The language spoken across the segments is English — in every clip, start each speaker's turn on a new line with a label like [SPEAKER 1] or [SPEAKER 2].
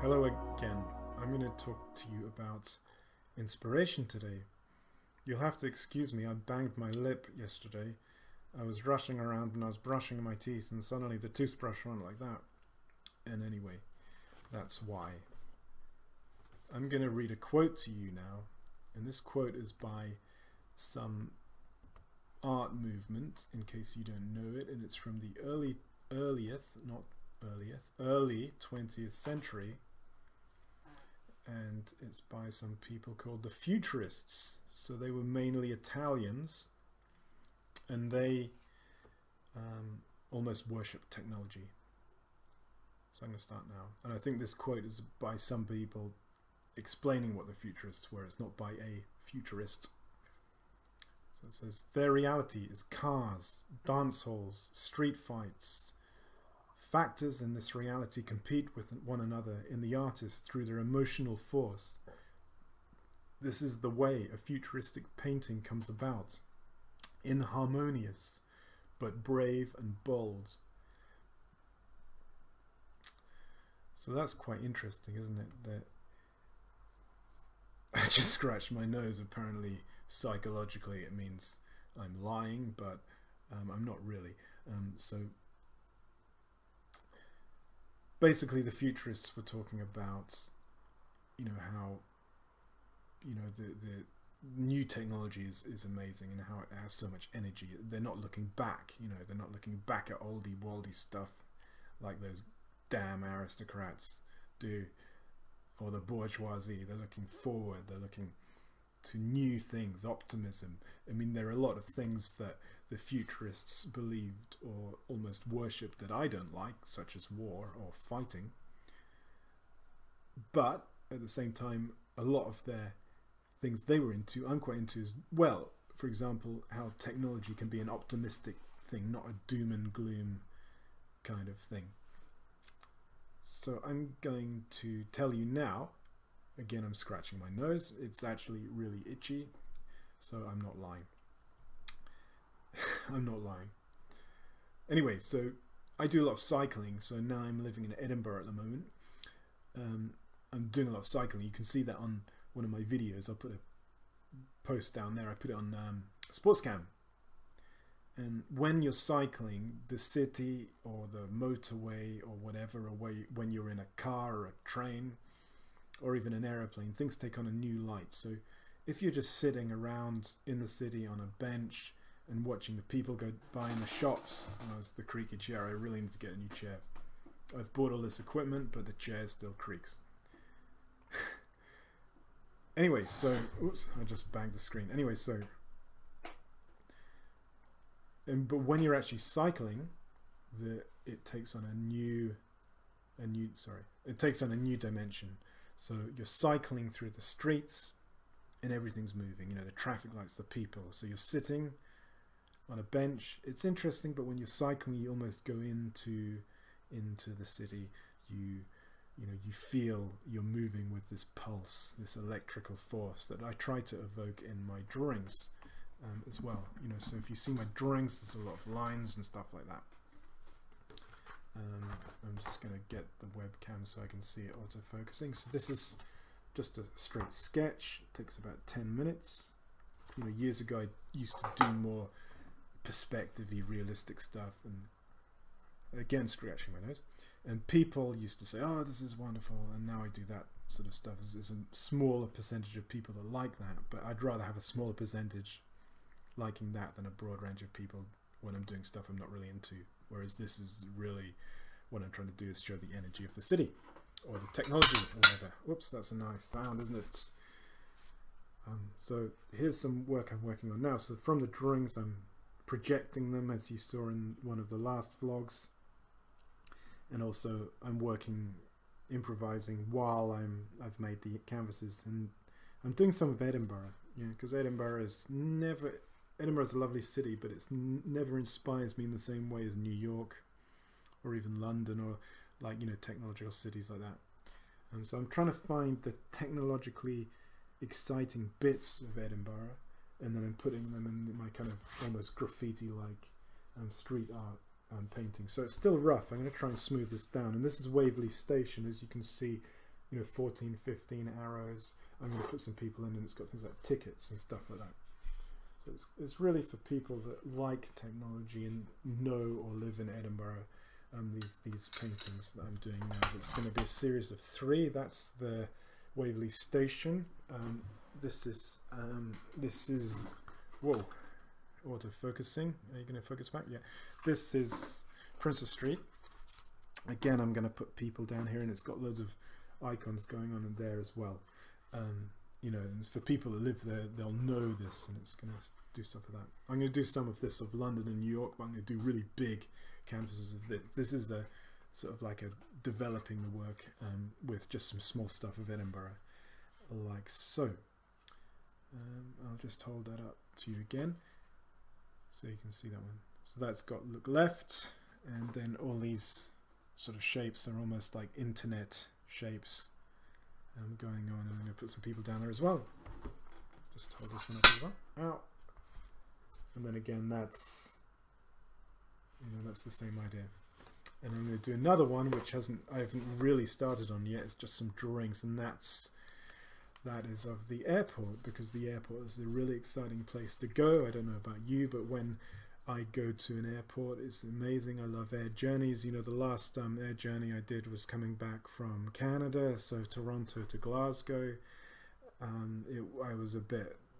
[SPEAKER 1] Hello again. I'm going to talk to you about inspiration today. You'll have to excuse me, I banged my lip yesterday. I was rushing around and I was brushing my teeth and suddenly the toothbrush went like that. And anyway, that's why. I'm going to read a quote to you now, and this quote is by some art movement, in case you don't know it, and it's from the early 20th century, and it's by some people called the Futurists. So they were mainly Italians, and they almost worshipped technology. So I'm going to start now, and I think this quote is by some people explaining what the Futurists were. It's not by a futurist. So it says, their reality is cars, dance halls, street fights. Factors in this reality compete with one another in the artist through their emotional force. This is the way a futuristic painting comes about. Inharmonious, but brave and bold. So that's quite interesting, isn't it? That I just scratched my nose. Apparently, psychologically, it means I'm lying, but I'm not really. So basically, the futurists were talking about, how, the new technology is amazing and how it has so much energy. They're not looking back, they're not looking back at oldie worldy stuff like those damn aristocrats do, or the bourgeoisie. They're looking forward, they're looking to new things, optimism. I mean, there are a lot of things that the futurists believed or almost worshipped that I don't like, such as war or fighting. But at the same time, a lot of their things they were into, I'm quite into as well. For example, how technology can be an optimistic thing, not a doom and gloom kind of thing. So I'm going to tell you now. Again, I'm scratching my nose. It's actually really itchy, so I'm not lying. I'm not lying. Anyway, so I do a lot of cycling. So now I'm living in Edinburgh at the moment. I'm doing a lot of cycling. You can see that on one of my videos. I'll put a post down there. I put it on Sportscam. And when you're cycling, the city or the motorway or whatever, or when you're in a car or a train or even an aeroplane, things take on a new light. So if you're just sitting around in the city on a bench and watching the people go by in the shops, oh, it's the creaky chair. I really need to get a new chair. I've bought all this equipment, but the chair still creaks. Anyway, so oops, I just banged the screen. Anyway, so but when you're actually cycling, it takes on a new dimension. So you're cycling through the streets and everything's moving, the traffic lights, the people. So you're sitting on a bench. It's interesting, but when you're cycling, you almost go into the city. You feel you're moving with this pulse, this electrical force that I try to evoke in my drawings as well. So if you see my drawings, there's a lot of lines and stuff like that. I'm just going to get the webcam so I can see it auto-focusing. So this is just a straight sketch. It takes about 10 minutes. Years ago I used to do more perspective-y, realistic stuff, and again, scratching my nose. And people used to say, oh, this is wonderful, and now I do that sort of stuff. There's a smaller percentage of people that like that, but I'd rather have a smaller percentage liking that than a broad range of people when I'm doing stuff I'm not really into. Whereas this is really what I'm trying to do, is show the energy of the city or the technology or whatever. Whoops, that's a nice sound, isn't it? So here's some work I'm working on now. So from the drawings, I'm projecting them, as you saw in one of the last vlogs, and also I'm improvising while I've made the canvases, and I'm doing some of Edinburgh, because Edinburgh is a lovely city, but it's never inspires me in the same way as New York or even London, or like, technological cities like that. And so I'm trying to find the technologically exciting bits of Edinburgh, and then I'm putting them in my kind of almost graffiti-like street art painting. So it's still rough. I'm going to try and smooth this down. And this is Waverley Station. As you can see, you know, 14, 15 arrows. I'm going to put some people in, and it's got things like tickets and stuff like that. So it's really for people that like technology and know or live in Edinburgh. These paintings that I'm doing now. It's going to be a series of 3. That's the Waverley Station. This is whoa, auto-focusing. Are you going to focus back? Yeah. This is Princess Street. Again, I'm going to put people down here, and it's got loads of icons going on in there as well. You know, and for people that live there, they'll know this, and it's going to do stuff like that. I'm going to do some of this of London and New York, but I'm going to do really big canvases of this. This is a sort of like a developing the work with just some small stuff of Edinburgh, like so. I'll just hold that up to you again so you can see that one. So that's got look left, and then all these sort of shapes are almost like internet shapes going on, and I'm going to put some people down there as well. Just hold this one up as well. Ow. And then again, that's, you know, that's the same idea. And I'm going to do another one which I haven't really started on yet. It's just some drawings, and that is of the airport, because the airport is a really exciting place to go. I don't know about you, but when I go to an airport, it's amazing. I love air journeys. You know, the last air journey I did was coming back from Canada, so Toronto to Glasgow.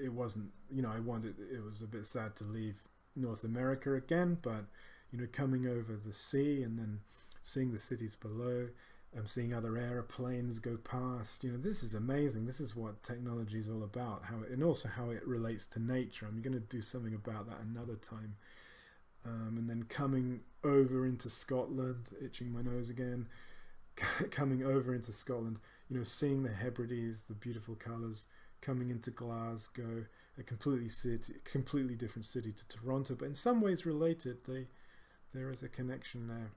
[SPEAKER 1] It wasn't, you know, it was a bit sad to leave North America again, but, you know, coming over the sea and then seeing the cities below, seeing other aeroplanes go past, you know, this is amazing. This is what technology is all about, and also how it relates to nature. I'm going to do something about that another time. And then coming over into Scotland, itching my nose again, coming over into Scotland, you know, seeing the Hebrides, the beautiful colours, coming into Glasgow, a completely different city to Toronto, but in some ways related. There is a connection there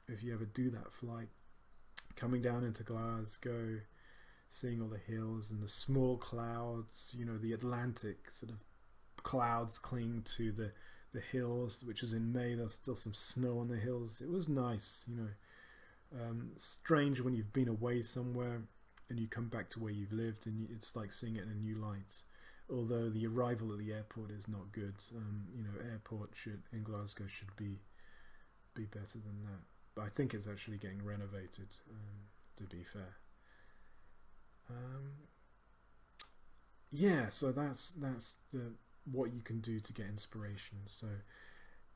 [SPEAKER 1] if you ever do that flight. Coming down into Glasgow, seeing all the hills and the small clouds, you know, the Atlantic sort of clouds cling to the hills, which is in May. There's still some snow on the hills. It was nice, you know. Strange when you've been away somewhere and you come back to where you've lived, and it's like seeing it in a new light. Although the arrival at the airport is not good. You know, airport in Glasgow should be better than that. But I think it's actually getting renovated, to be fair. Yeah, so that's what you can do to get inspiration. So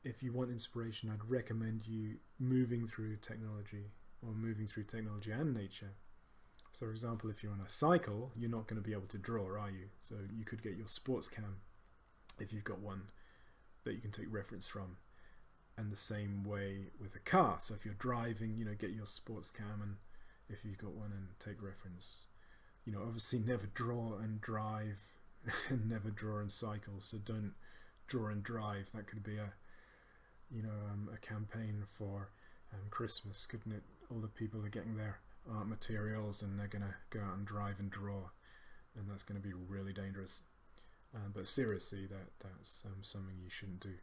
[SPEAKER 1] if you want inspiration, I'd recommend you moving through technology, or moving through technology and nature. So for example, if you're on a cycle, you're not going to be able to draw, are you? So you could get your sports cam, if you've got one that you can take reference from. And the same way with a car. So if you're driving, you know, get your sports cam, and if you've got one, and take reference. You know, obviously never draw and drive, and never draw and cycle. So don't draw and drive. That could be a campaign for Christmas, couldn't it? All the people are getting their art materials, and they're gonna go out and drive and draw, and that's going to be really dangerous. But seriously, that's something you shouldn't do.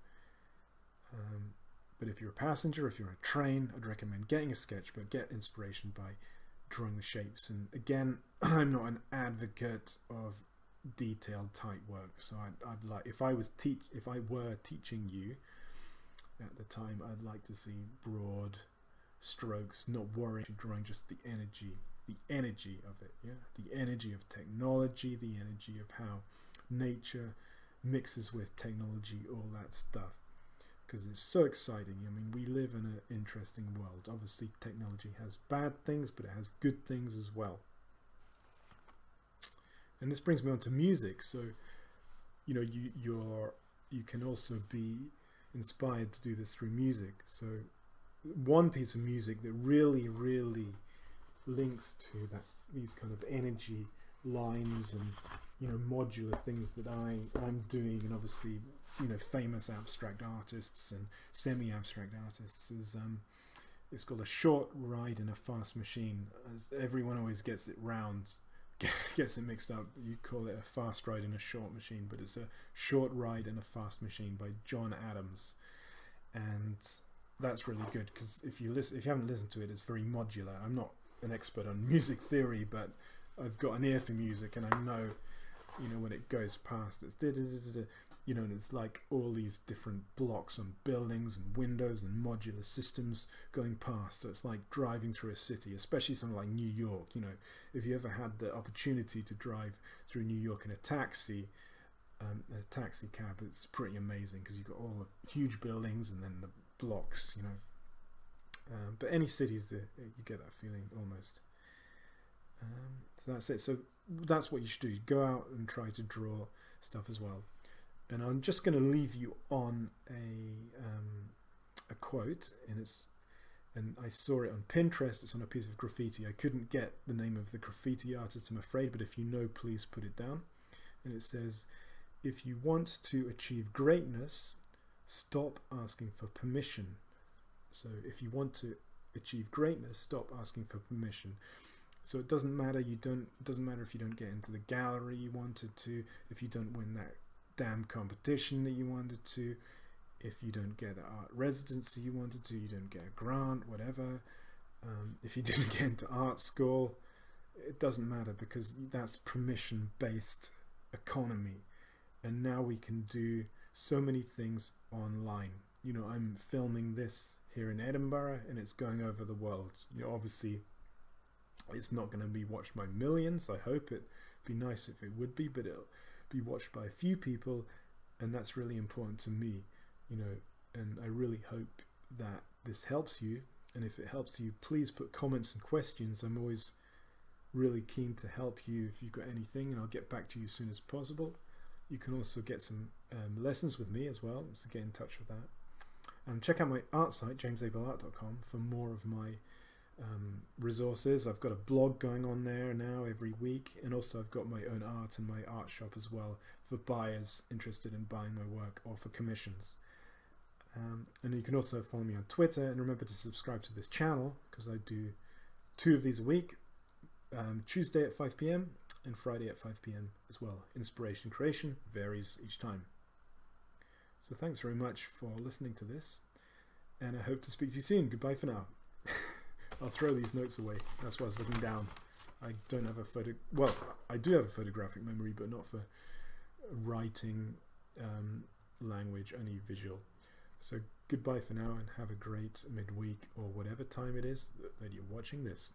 [SPEAKER 1] But if you're a passenger, if you're on a train, I'd recommend getting a sketch, but get inspiration by drawing the shapes. And again, I'm not an advocate of detailed type work, so I'd like, if I were teaching you at the time, I'd like to see broad strokes, not worrying, drawing just the energy of it, yeah, the energy of technology, the energy of how nature mixes with technology, all that stuff. Because it's so exciting. I mean, we live in an interesting world. Obviously, technology has bad things, but it has good things as well. And this brings me on to music. So, you know, you can also be inspired to do this through music. So, one piece of music that really, really links to these kind of energy lines and, you know, modular things that I'm doing, and obviously, you know, famous abstract artists and semi-abstract artists, is it's called A Short Ride in a Fast Machine. As everyone always gets it mixed up. You call it a fast ride in a short machine, but it's A Short Ride in a Fast Machine by John Adams, and that's really good, because if you haven't listened to it, it's very modular. I'm not an expert on music theory, but I've got an ear for music, and I know, you know, when it goes past, it's you know, and it's like all these different blocks and buildings and windows and modular systems going past. So it's like driving through a city, especially something like New York. You know, if you ever had the opportunity to drive through New York in a taxi cab, it's pretty amazing, because you've got all the huge buildings and then the blocks, you know. But any cities, you get that feeling almost. So that's it. So that's what you should do. Go out and try to draw stuff as well. And I'm just going to leave you on a quote, and I saw it on Pinterest. It's on a piece of graffiti. I couldn't get the name of the graffiti artist, I'm afraid, but if you know, please put it down. And it says, "If you want to achieve greatness, stop asking for permission." So if you want to achieve greatness, stop asking for permission. So it doesn't matter. It doesn't matter if you don't get into the gallery you wanted to, if you don't win that damn competition that you wanted to, if you don't get the art residency you wanted to, you don't get a grant, whatever. If you didn't get into art school, it doesn't matter, because that's permission-based economy. And now we can do so many things online. You know, I'm filming this here in Edinburgh, and it's going over the world. You know, obviously, it's not going to be watched by millions. I hope it'd be nice if it would be, but it'll be watched by a few people, and that's really important to me, you know. And I really hope that this helps you, and if it helps you, please put comments and questions. I'm always really keen to help you if you've got anything, and I'll get back to you as soon as possible. You can also get some lessons with me as well, so get in touch with that. And check out my art site, jamesableart.com, for more of my resources. I've got a blog going on there now every week, and also I've got my own art and my art shop as well for buyers interested in buying my work, or for commissions. And you can also follow me on Twitter, and remember to subscribe to this channel, because I do 2 of these a week, Tuesday at 5 p.m. and Friday at 5 p.m. as well. Inspiration creation varies each time. So thanks very much for listening to this, and I hope to speak to you soon. Goodbye for now. I'll throw these notes away. That's why I was looking down. I don't have a photo. Well, I do have a photographic memory, but not for writing language, only visual. So goodbye for now, and have a great midweek, or whatever time it is that you're watching this.